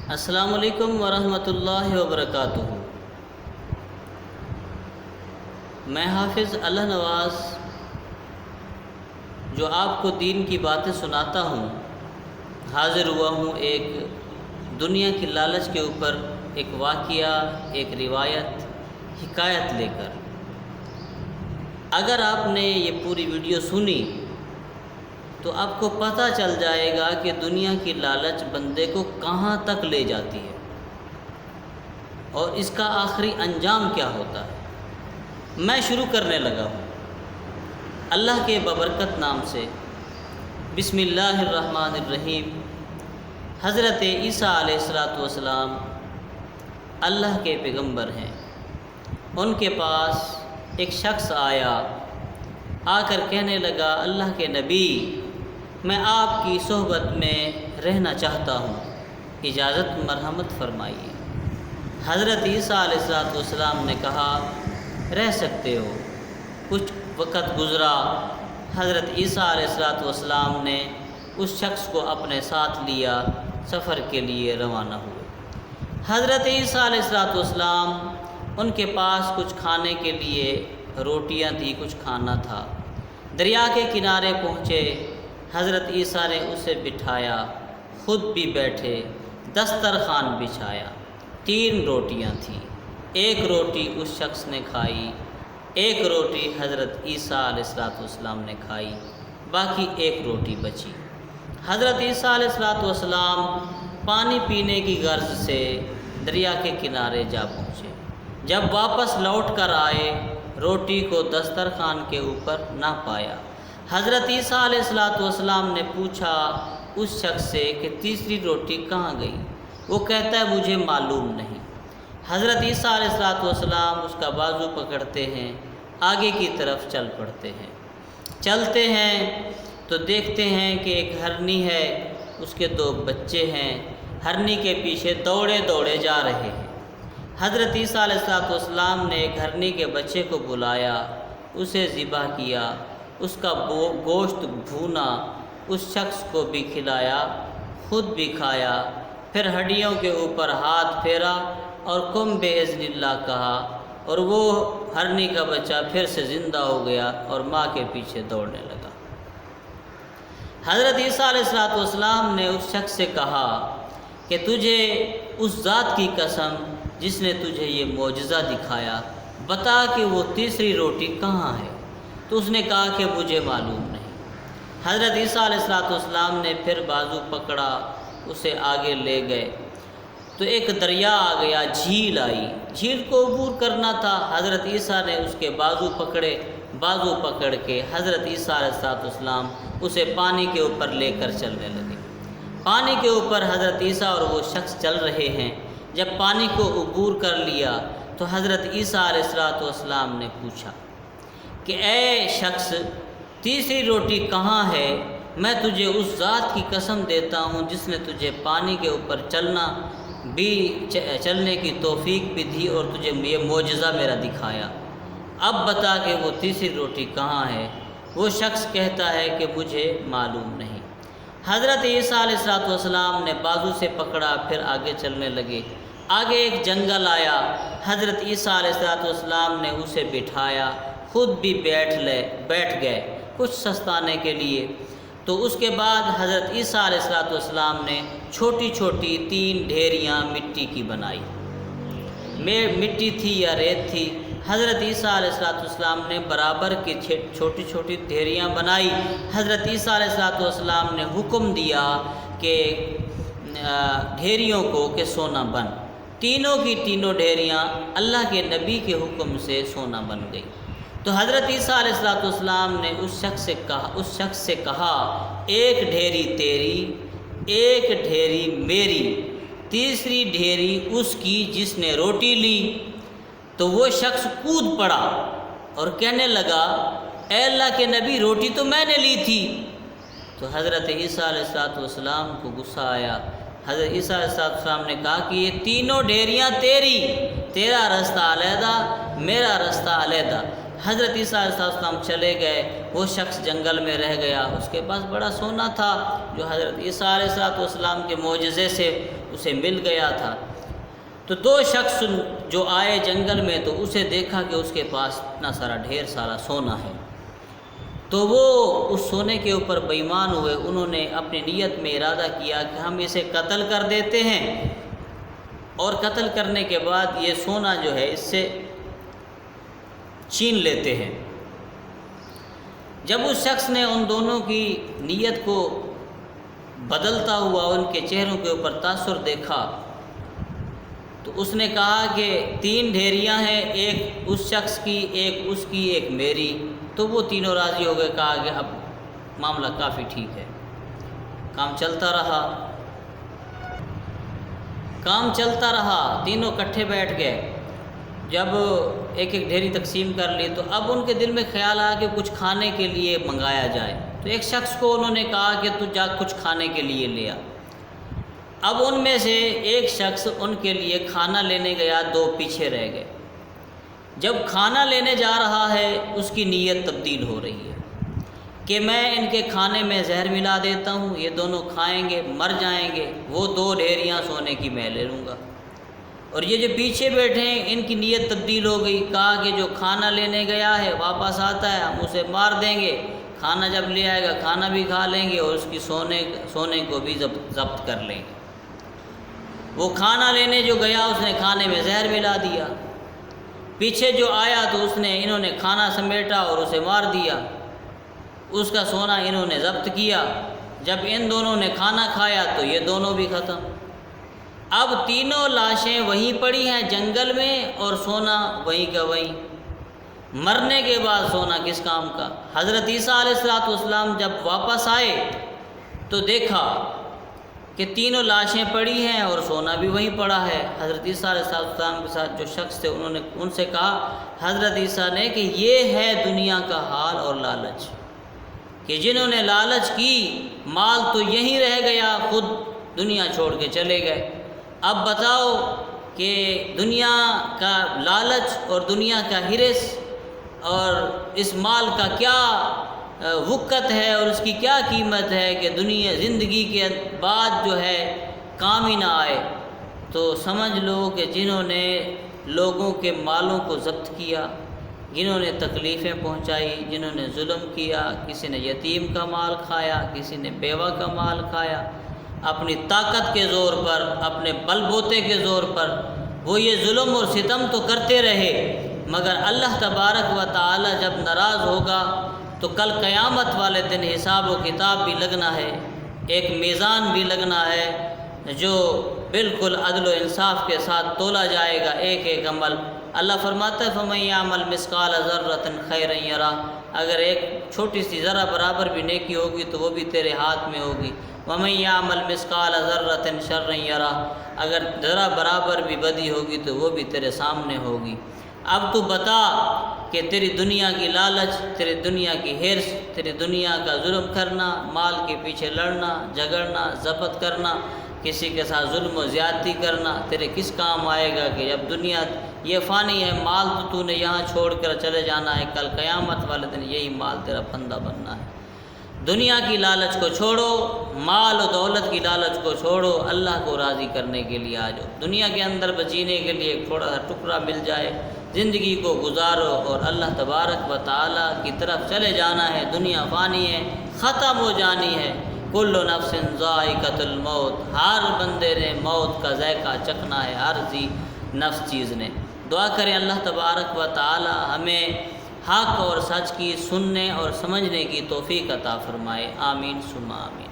السلام علیکم ورحمۃ اللہ وبرکاتہ۔ میں حافظ اللہ نواز جو آپ کو دین کی باتیں سناتا ہوں، حاضر ہوا ہوں ایک دنیا کی لالچ کے اوپر ایک واقعہ، ایک روایت، حکایت لے کر۔ اگر آپ نے یہ پوری ویڈیو سنی تو آپ کو پتہ چل جائے گا کہ دنیا کی لالچ بندے کو کہاں تک لے جاتی ہے اور اس کا آخری انجام کیا ہوتا ہے۔ میں شروع کرنے لگا ہوں اللہ کے ببرکت نام سے۔ بسم اللہ الرحمن الرحیم۔ حضرت عیسیٰ علیہ السلام اللہ کے پیغمبر ہیں۔ ان کے پاس ایک شخص آیا، آ کر کہنے لگا، اللہ کے نبی، میں آپ کی صحبت میں رہنا چاہتا ہوں، اجازت مرحمت فرمائیے۔ حضرت عیسیٰ علیہ السلام نے کہا، رہ سکتے ہو۔ کچھ وقت گزرا، حضرت عیسیٰ علیہ السلام نے اس شخص کو اپنے ساتھ لیا، سفر کے لیے روانہ ہوئے۔ حضرت عیسیٰ علیہ السلام ان کے پاس کچھ کھانے کے لیے روٹیاں تھیں، کچھ کھانا تھا۔ دریا کے کنارے پہنچے، حضرت عیسیٰ نے اسے بٹھایا، خود بھی بیٹھے، دسترخوان بچھایا۔ 3 روٹیاں تھیں، ایک روٹی اس شخص نے کھائی، ایک روٹی حضرت عیسیٰ علیہ السلام نے کھائی، باقی ایک روٹی بچی۔ حضرت عیسیٰ علیہ السلام پانی پینے کی غرض سے دریا کے کنارے جا پہنچے۔ جب واپس لوٹ کر آئے، روٹی کو دسترخوان کے اوپر نہ پایا۔ حضرت عیسیٰ علیہ السلام نے پوچھا اس شخص سے کہ تیسری روٹی کہاں گئی؟ وہ کہتا ہے مجھے معلوم نہیں۔ حضرت عیسیٰ علیہ السلام اس کا بازو پکڑتے ہیں، آگے کی طرف چل پڑتے ہیں۔ چلتے ہیں تو دیکھتے ہیں کہ ایک ہرنی ہے، اس کے 2 بچے ہیں، ہرنی کے پیچھے دوڑے دوڑے جا رہے ہیں۔ حضرت عیسیٰ علیہ السلام نے ایک ہرنی کے بچے کو بلایا، اسے ذبح کیا، اس کا گوشت بھونا، اس شخص کو بھی کھلایا، خود بھی کھایا، پھر ہڈیوں کے اوپر ہاتھ پھیرا اور قم باذن اللہ کہا، اور وہ ہرنی کا بچہ پھر سے زندہ ہو گیا اور ماں کے پیچھے دوڑنے لگا۔ حضرت عیسیٰ علیہ السلام نے اس شخص سے کہا کہ تجھے اس ذات کی قسم جس نے تجھے یہ معجزہ دکھایا، بتا کہ وہ تیسری روٹی کہاں ہے؟ تو اس نے کہا کہ مجھے معلوم نہیں۔ حضرت عیسیٰ علیہ السلام نے پھر بازو پکڑا، اسے آگے لے گئے تو ایک دریا آ گیا، جھیل آئی، جھیل کو عبور کرنا تھا۔ حضرت عیسیٰ نے اس کے بازو پکڑے، بازو پکڑ کے حضرت عیسیٰ علیہ السلام اسے پانی کے اوپر لے کر چلنے لگے۔ پانی کے اوپر حضرت عیسیٰ اور وہ شخص چل رہے ہیں۔ جب پانی کو عبور کر لیا تو حضرت عیسیٰ علیہ السلام نے پوچھا کہ اے شخص، تیسری روٹی کہاں ہے؟ میں تجھے اس ذات کی قسم دیتا ہوں جس نے تجھے پانی کے اوپر چلنے کی توفیق بھی دی اور تجھے یہ معجزہ میرا دکھایا۔ اب بتا کہ وہ تیسری روٹی کہاں ہے؟ وہ شخص کہتا ہے کہ مجھے معلوم نہیں۔ حضرت عیسیٰ علیہ السلام نے بازو سے پکڑا، پھر آگے چلنے لگے۔ آگے ایک جنگل آیا، حضرت عیسیٰ علیہ السلام نے اسے بٹھایا، خود بھی بیٹھ گئے کچھ سستانے کے لیے۔ تو اس کے بعد حضرت عیسیٰ علیہ السلام نے چھوٹی چھوٹی 3 ڈھیریاں مٹی کی بنائی، مٹی تھی یا ریت تھی۔ حضرت عیسیٰ علیہ السلام نے برابر کی چھوٹی چھوٹی ڈھیریاں بنائی۔ حضرت عیسیٰ علیہ السلام نے حکم دیا کہ ڈھیریوں کو کہ سونا بن۔ تینوں کی تینوں ڈھیریاں اللہ کے نبی کے حکم سے سونا بن گئی۔ تو حضرت عیسیٰ علیہ السلام نے اس شخص سے کہا ایک ڈھیری تیری، ایک ڈھیری میری، تیسری ڈھیری اس کی جس نے روٹی لی۔ تو وہ شخص کود پڑا اور کہنے لگا، اے اللہ کے نبی، روٹی تو میں نے لی تھی۔ تو حضرت عیسیٰ علیہ السلام کو غصہ آیا۔ حضرت عیسیٰ علیہ السلام نے کہا کہ یہ تینوں ڈھیریاں تیری، تیرا رستہ علیحدہ، میرا رستہ علیحدہ۔ حضرت عیسیٰ علیہ السلام چلے گئے، وہ شخص جنگل میں رہ گیا۔ اس کے پاس بڑا سونا تھا جو حضرت عیسیٰ علیہ السلام کے معجزے سے اسے مل گیا تھا۔ تو دو شخص جو آئے جنگل میں تو اسے دیکھا کہ اس کے پاس اتنا سارا ڈھیر سارا سونا ہے، تو وہ اس سونے کے اوپر بے ایمان ہوئے۔ انہوں نے اپنی نیت میں ارادہ کیا کہ ہم اسے قتل کر دیتے ہیں، اور قتل کرنے کے بعد یہ سونا جو ہے اس سے چھین لیتے ہیں۔ جب اس شخص نے ان دونوں کی نیت کو بدلتا ہوا ان کے چہروں کے اوپر تاثر دیکھا تو اس نے کہا کہ 3 ڈھیریاں ہیں، ایک اس شخص کی، ایک اس کی، ایک میری۔ تو وہ تینوں راضی ہو گئے، کہا کہ اب معاملہ کافی ٹھیک ہے۔ کام چلتا رہا، تینوں اکٹھے بیٹھ گئے۔ جب ایک ایک ڈھیری تقسیم کر لی تو اب ان کے دل میں خیال آیا کہ کچھ کھانے کے لیے منگایا جائے۔ تو ایک شخص کو انہوں نے کہا کہ تو جا کچھ کھانے کے لیے لے آ۔ اب ان میں سے ایک شخص ان کے لیے کھانا لینے گیا، 2 پیچھے رہ گئے۔ جب کھانا لینے جا رہا ہے اس کی نیت تبدیل ہو رہی ہے کہ میں ان کے کھانے میں زہر ملا دیتا ہوں، یہ دونوں کھائیں گے، مر جائیں گے، وہ 2 ڈھیریاں سونے کی میں لے لوں گا۔ اور یہ جو پیچھے بیٹھے ہیں ان کی نیت تبدیل ہو گئی، کہا کہ جو کھانا لینے گیا ہے واپس آتا ہے ہم اسے مار دیں گے، کھانا جب لے آئے گا کھانا بھی کھا لیں گے اور اس کی سونے کو بھی ضبط کر لیں گے۔ وہ کھانا لینے جو گیا اس نے کھانے میں زہر ملا دیا، پیچھے جو آیا تو انہوں نے کھانا سمیٹا اور اسے مار دیا، اس کا سونا انہوں نے ضبط کیا۔ جب ان دونوں نے کھانا کھایا تو یہ دونوں بھی ختم۔ اب تینوں لاشیں وہیں پڑی ہیں جنگل میں اور سونا وہیں کا وہیں۔ مرنے کے بعد سونا کس کام کا؟ حضرت عیسیٰ علیہ السلام جب واپس آئے تو دیکھا کہ تینوں لاشیں پڑی ہیں اور سونا بھی وہیں پڑا ہے۔ حضرت عیسیٰ علیہ السلام کے ساتھ جو شخص تھے انہوں نے ان سے کہا حضرت عیسیٰ نے کہ یہ ہے دنیا کا حال اور لالچ، کہ جنہوں نے لالچ کی مال تو یہیں رہ گیا، خود دنیا چھوڑ کے چلے گئے۔ اب بتاؤ کہ دنیا کا لالچ اور دنیا کا ہرس اور اس مال کا کیا وقت ہے اور اس کی کیا قیمت ہے کہ دنیا زندگی کے بعد جو ہے کام ہی نہ آئے۔ تو سمجھ لو کہ جنہوں نے لوگوں کے مالوں کو ضبط کیا، جنہوں نے تکلیفیں پہنچائی، جنہوں نے ظلم کیا، کسی نے یتیم کا مال کھایا، کسی نے بیوہ کا مال کھایا، اپنی طاقت کے زور پر، اپنے بل بوتے کے زور پر وہ یہ ظلم اور ستم تو کرتے رہے، مگر اللہ تبارک و تعالی جب ناراض ہوگا تو کل قیامت والے دن حساب و کتاب بھی لگنا ہے، ایک میزان بھی لگنا ہے جو بالکل عدل و انصاف کے ساتھ تولا جائے گا ایک ایک عمل۔ اللہ فرماتا ہے فَمَن يَعْمَلْ مِثْقَالَ ذَرَّةٍ خَيْرًا يَرَهُ، اگر ایک چھوٹی سی ذرہ برابر بھی نیکی ہوگی تو وہ بھی تیرے ہاتھ میں ہوگی۔ وَمَن يَعْمَلْ مِثْقَالَ ذَرَّةٍ شَرًّا يَرَهُ، اگر ذرہ برابر بھی بدی ہوگی تو وہ بھی تیرے سامنے ہوگی۔ اب تو بتا کہ تیری دنیا کی لالچ، تیری دنیا کی حرص، تیری دنیا کا ظلم کرنا، مال کے پیچھے لڑنا، جھگڑنا، ضبط کرنا، کسی کے ساتھ ظلم و زیادتی کرنا تیرے کس کام آئے گا کہ جب دنیا یہ فانی ہے، مال تو نے یہاں چھوڑ کر چلے جانا ہے، کل قیامت والے دن یہی مال تیرا پھندا بننا ہے۔ دنیا کی لالچ کو چھوڑو، مال و دولت کی لالچ کو چھوڑو، اللہ کو راضی کرنے کے لیے آ جاؤ۔ دنیا کے اندر بچینے کے لیے ایک تھوڑا سا ٹکڑا مل جائے، زندگی کو گزارو اور اللہ تبارک و تعالی کی طرف چلے جانا ہے۔ دنیا فانی ہے، ختم ہو جانی ہے۔ کل نفس ذائقۃ الموت، ہر بندے نے موت کا ذائقہ چکھنا ہے، ہر نفس چیز نے۔ دعا کریں اللہ تبارک و تعالی ہمیں حق اور سچ کی سننے اور سمجھنے کی توفیق عطا فرمائے، آمین ثم آمین۔